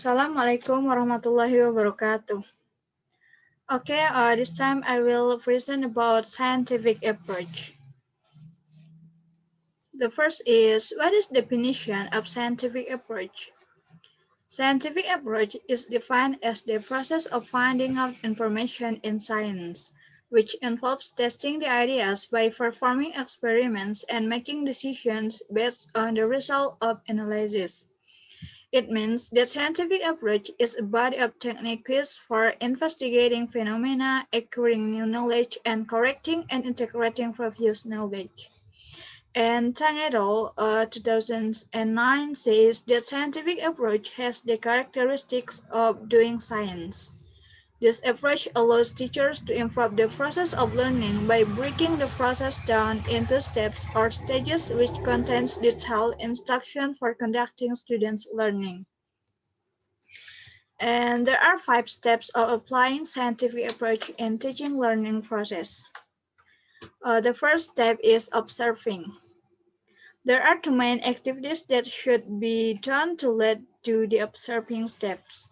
Assalamualaikum warahmatullahi wabarakatuh. Okay, this time I will present about scientific approach. The first is, what is definition of scientific approach? Scientific approach is defined as the process of finding out information in science, which involves testing the ideas by performing experiments and making decisions based on the result of analysis. It means that scientific approach is a body of techniques for investigating phenomena, acquiring new knowledge, and correcting and integrating previous knowledge. And Tang et al. 2009 says that scientific approach has the characteristics of doing science. This approach allows teachers to improve the process of learning by breaking the process down into steps or stages which contains detailed instruction for conducting students' learning. And there are 5 steps of applying scientific approach in teaching learning process. The first step is observing. There are 2 main activities that should be done to lead to the observing steps.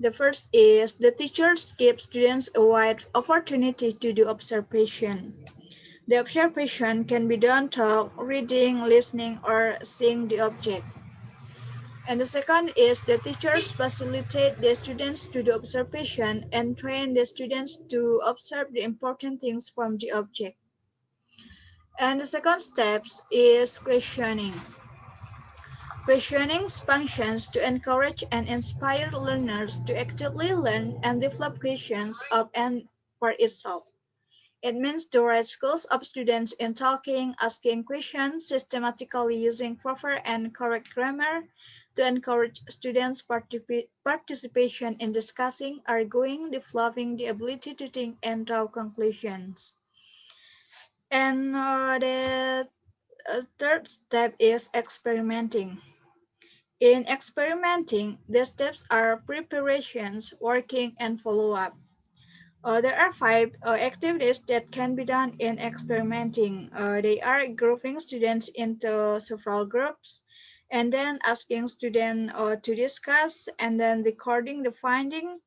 The first is the teachers give students a wide opportunity to do observation. The observation can be done through reading, listening, or seeing the object. And the second is the teachers facilitate the students to do observation and train the students to observe the important things from the object. And the second step is questioning. Questioning functions to encourage and inspire learners to actively learn and develop questions of and for itself. It means the right skills of students in talking, asking questions, systematically using proper and correct grammar to encourage students' participation in discussing, arguing, developing the ability to think and draw conclusions. And the third step is experimenting. In experimenting, the steps are preparations, working, and follow-up. There are 5 activities that can be done in experimenting. They are grouping students into several groups, and then asking students to discuss, and then recording the finding.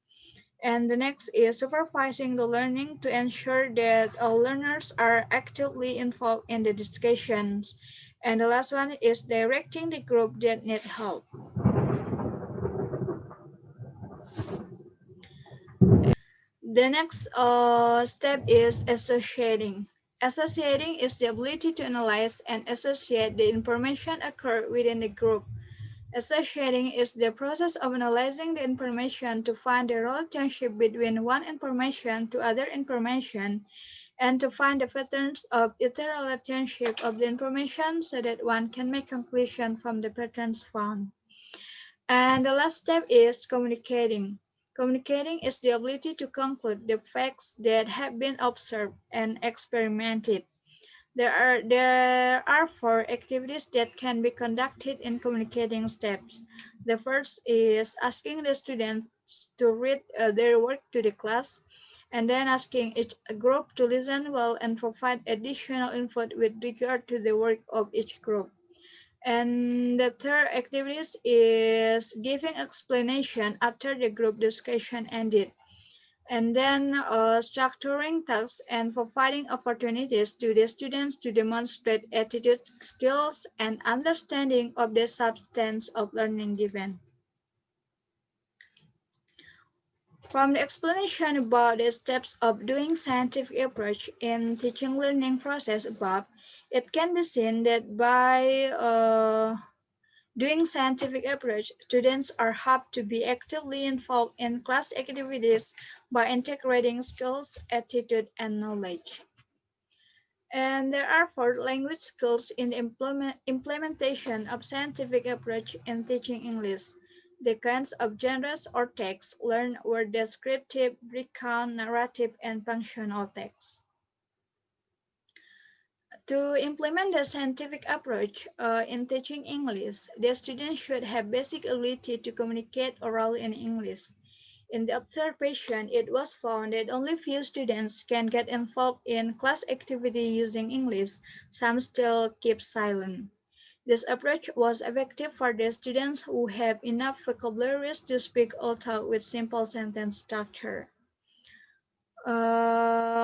And the next is supervising the learning to ensure that all learners are actively involved in the discussions. And the last one is directing the group that need help. The next step is associating. Associating is the ability to analyze and associate the information occurred within the group. Associating is the process of analyzing the information to find the relationship between one information to other information and to find the patterns of interrelationship of the information so that one can make conclusion from the patterns found. And the last step is communicating. Communicating is the ability to conclude the facts that have been observed and experimented. There are 4 activities that can be conducted in communicating steps. The first is asking the students to read their work to the class, and then asking each group to listen well and provide additional input with regard to the work of each group. And the third activities is giving explanation after the group discussion ended, and then structuring tasks and providing opportunities to the students to demonstrate attitude, skills, and understanding of the substance of learning given. From the explanation about the steps of doing scientific approach in teaching learning process above, it can be seen that by doing scientific approach, students are helped to be actively involved in class activities by integrating skills, attitude, and knowledge. And there are 4 language skills in the implementation of scientific approach in teaching English. The kinds of genres or texts learned were descriptive, recount, narrative, and functional texts. To implement the scientific approach in teaching English, the students should have basic ability to communicate orally in English. In the observation, it was found that only few students can get involved in class activity using English. Some still keep silent. This approach was effective for the students who have enough vocabularies to speak or talk with simple sentence structure.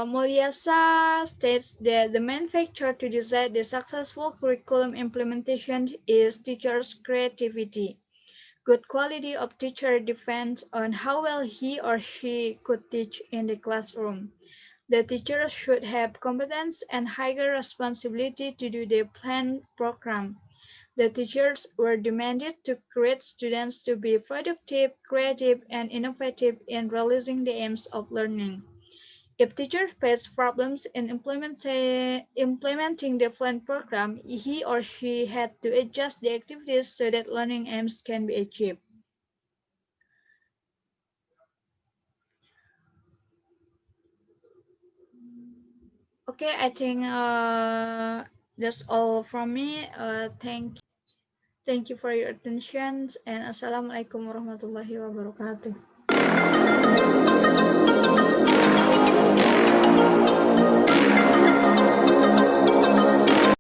Mulyasa states that the main factor to decide the successful curriculum implementation is teachers' creativity. Good quality of teacher depends on how well he or she could teach in the classroom. The teacher should have competence and higher responsibility to do the planned program. The teachers were demanded to create students to be productive, creative, and innovative in realizing the aims of learning. If teachers face problems in implementing the planned program, he or she had to adjust the activities so that learning aims can be achieved. Okay, I think that's all from me. Thank you for your attention and assalamualaikum warahmatullahi wabarakatuh.